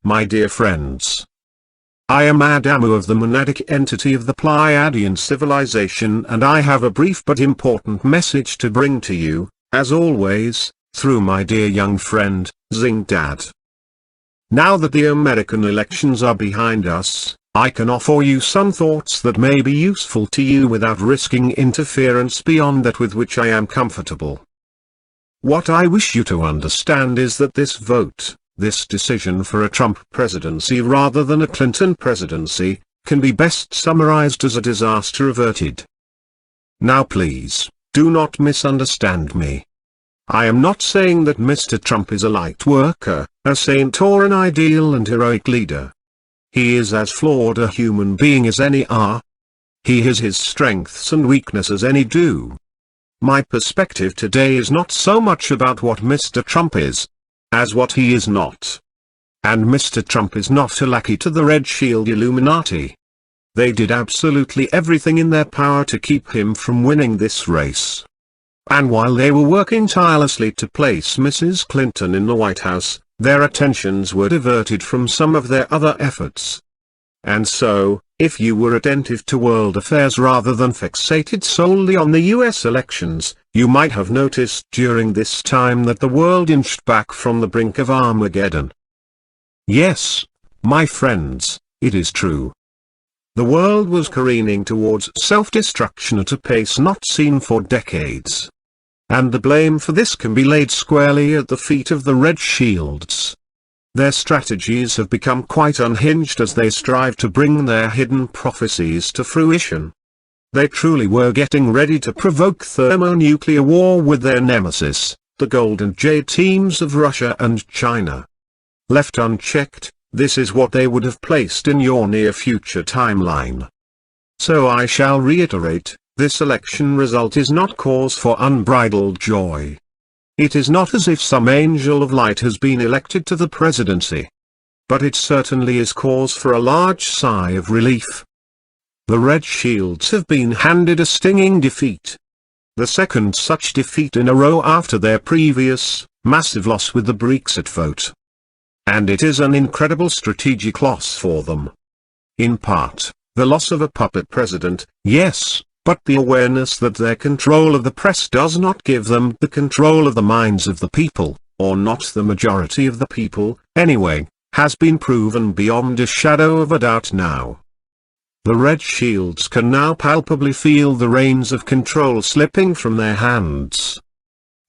my dear friends. I am Adamu of the monadic entity of the Pleiadian civilization, and I have a brief but important message to bring to you, as always, through my dear young friend, Zingdad. Now that the American elections are behind us, I can offer you some thoughts that may be useful to you without risking interference beyond that with which I am comfortable. What I wish you to understand is that this vote, this decision for a Trump presidency rather than a Clinton presidency, can be best summarized as a disaster averted. Now please, do not misunderstand me. I am not saying that Mr. Trump is a light worker, a saint or an ideal and heroic leader. He is as flawed a human being as any are. He has his strengths and weaknesses as any do. My perspective today is not so much about what Mr. Trump is, as what he is not. And Mr. Trump is not a lackey to the Red Shield Illuminati. They did absolutely everything in their power to keep him from winning this race. And while they were working tirelessly to place Mrs. Clinton in the White House, their attentions were diverted from some of their other efforts. And so, if you were attentive to world affairs rather than fixated solely on the US elections, you might have noticed during this time that the world inched back from the brink of Armageddon. Yes, my friends, it is true. The world was careening towards self-destruction at a pace not seen for decades. And the blame for this can be laid squarely at the feet of the Red Shields. Their strategies have become quite unhinged as they strive to bring their hidden prophecies to fruition. They truly were getting ready to provoke thermonuclear war with their nemesis, the Gold and Jade teams of Russia and China. Left unchecked, this is what they would have placed in your near-future timeline. So I shall reiterate, this election result is not cause for unbridled joy. It is not as if some angel of light has been elected to the presidency. But it certainly is cause for a large sigh of relief. The Red Shields have been handed a stinging defeat. The second such defeat in a row after their previous, massive loss with the Brexit vote. And it is an incredible strategic loss for them. In part, the loss of a puppet president, yes, but the awareness that their control of the press does not give them the control of the minds of the people, or not the majority of the people, anyway, has been proven beyond a shadow of a doubt now. The Red Shields can now palpably feel the reins of control slipping from their hands.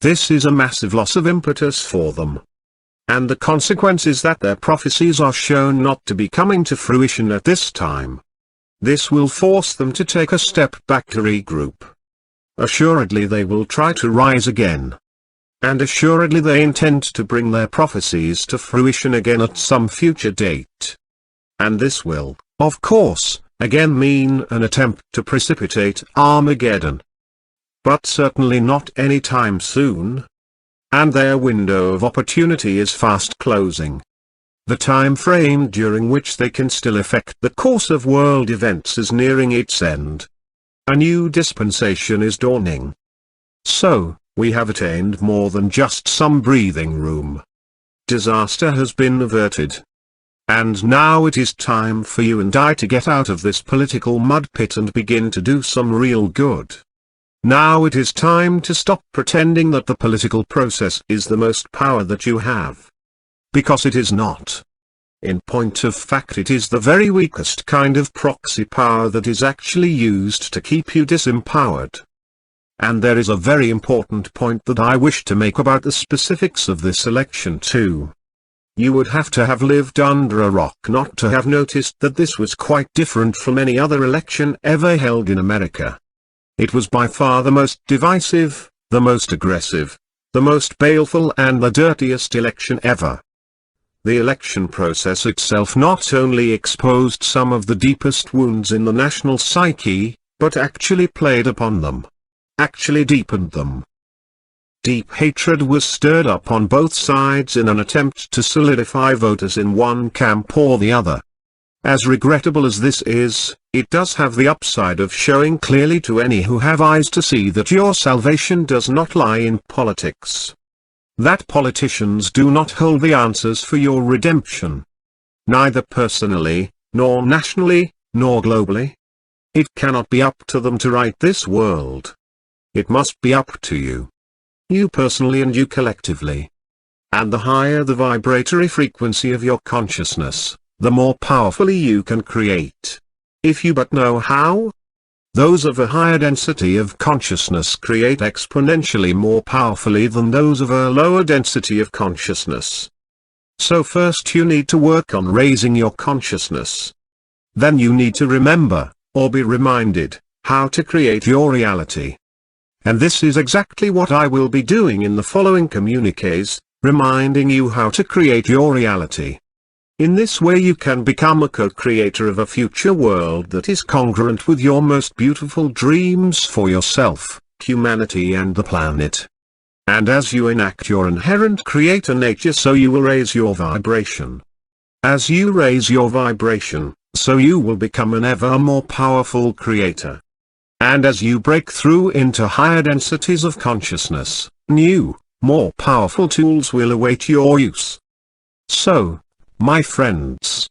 This is a massive loss of impetus for them. And the consequence is that their prophecies are shown not to be coming to fruition at this time. This will force them to take a step back to regroup. Assuredly they will try to rise again. And assuredly they intend to bring their prophecies to fruition again at some future date. And this will, of course, again mean an attempt to precipitate Armageddon. But certainly not any time soon. And their window of opportunity is fast closing. The time frame during which they can still affect the course of world events is nearing its end. A new dispensation is dawning. So, we have attained more than just some breathing room. Disaster has been averted. And now it is time for you and I to get out of this political mud pit and begin to do some real good. Now it is time to stop pretending that the political process is the most power that you have. Because it is not. In point of fact, it is the very weakest kind of proxy power that is actually used to keep you disempowered. And there is a very important point that I wish to make about the specifics of this election too. You would have to have lived under a rock not to have noticed that this was quite different from any other election ever held in America. It was by far the most divisive, the most aggressive, the most baleful and the dirtiest election ever. The election process itself not only exposed some of the deepest wounds in the national psyche, but actually played upon them. Actually deepened them. Deep hatred was stirred up on both sides in an attempt to solidify voters in one camp or the other. As regrettable as this is, it does have the upside of showing clearly to any who have eyes to see that your salvation does not lie in politics. That politicians do not hold the answers for your redemption. neither personally, nor nationally, nor globally. It cannot be up to them to right this world. It must be up to you. You personally and you collectively. And the higher the vibratory frequency of your consciousness, the more powerfully you can create. If you but know how. Those of a higher density of consciousness create exponentially more powerfully than those of a lower density of consciousness. So first you need to work on raising your consciousness. Then you need to remember, or be reminded, how to create your reality. And this is exactly what I will be doing in the following communiques, reminding you how to create your reality. In this way you can become a co-creator of a future world that is congruent with your most beautiful dreams for yourself, humanity and the planet. And as you enact your inherent creator nature, so you will raise your vibration. As you raise your vibration, so you will become an ever more powerful creator. And as you break through into higher densities of consciousness, new, more powerful tools will await your use. So, my friends,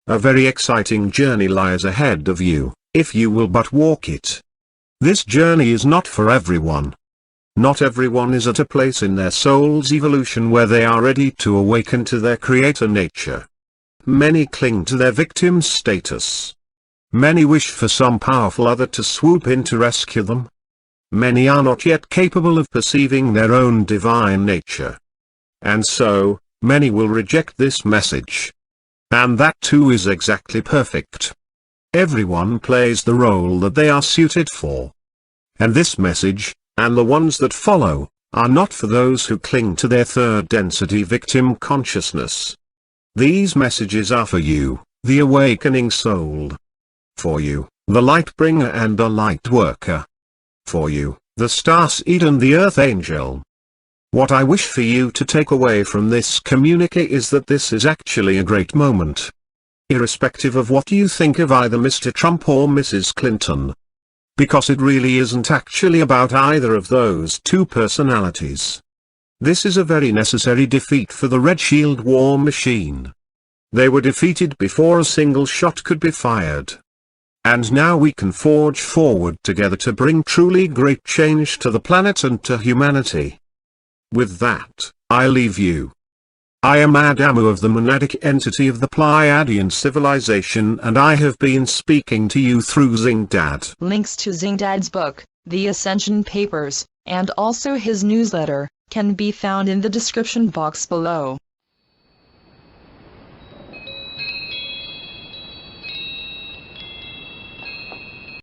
a very exciting journey lies ahead of you, if you will but walk it. This journey is not for everyone. Not everyone is at a place in their soul's evolution where they are ready to awaken to their creator nature. Many cling to their victim status. Many wish for some powerful other to swoop in to rescue them. Many are not yet capable of perceiving their own divine nature. And so, many will reject this message. And that too is exactly perfect. Everyone plays the role that they are suited for. And this message, and the ones that follow, are not for those who cling to their third density victim consciousness. These messages are for you, the awakening soul. For you, the light bringer and the light worker. For you, the star seed and the earth angel. What I wish for you to take away from this communique is that this is actually a great moment. Irrespective of what you think of either Mr. Trump or Mrs. Clinton. Because it really isn't actually about either of those two personalities. This is a very necessary defeat for the Red Shield war machine. They were defeated before a single shot could be fired. And now we can forge forward together to bring truly great change to the planet and to humanity. With that, I leave you. I am Adamu of the monadic entity of the Pleiadian civilization, and I have been speaking to you through Zingdad. Links to Zingdad's book, The Ascension Papers, and also his newsletter, can be found in the description box below.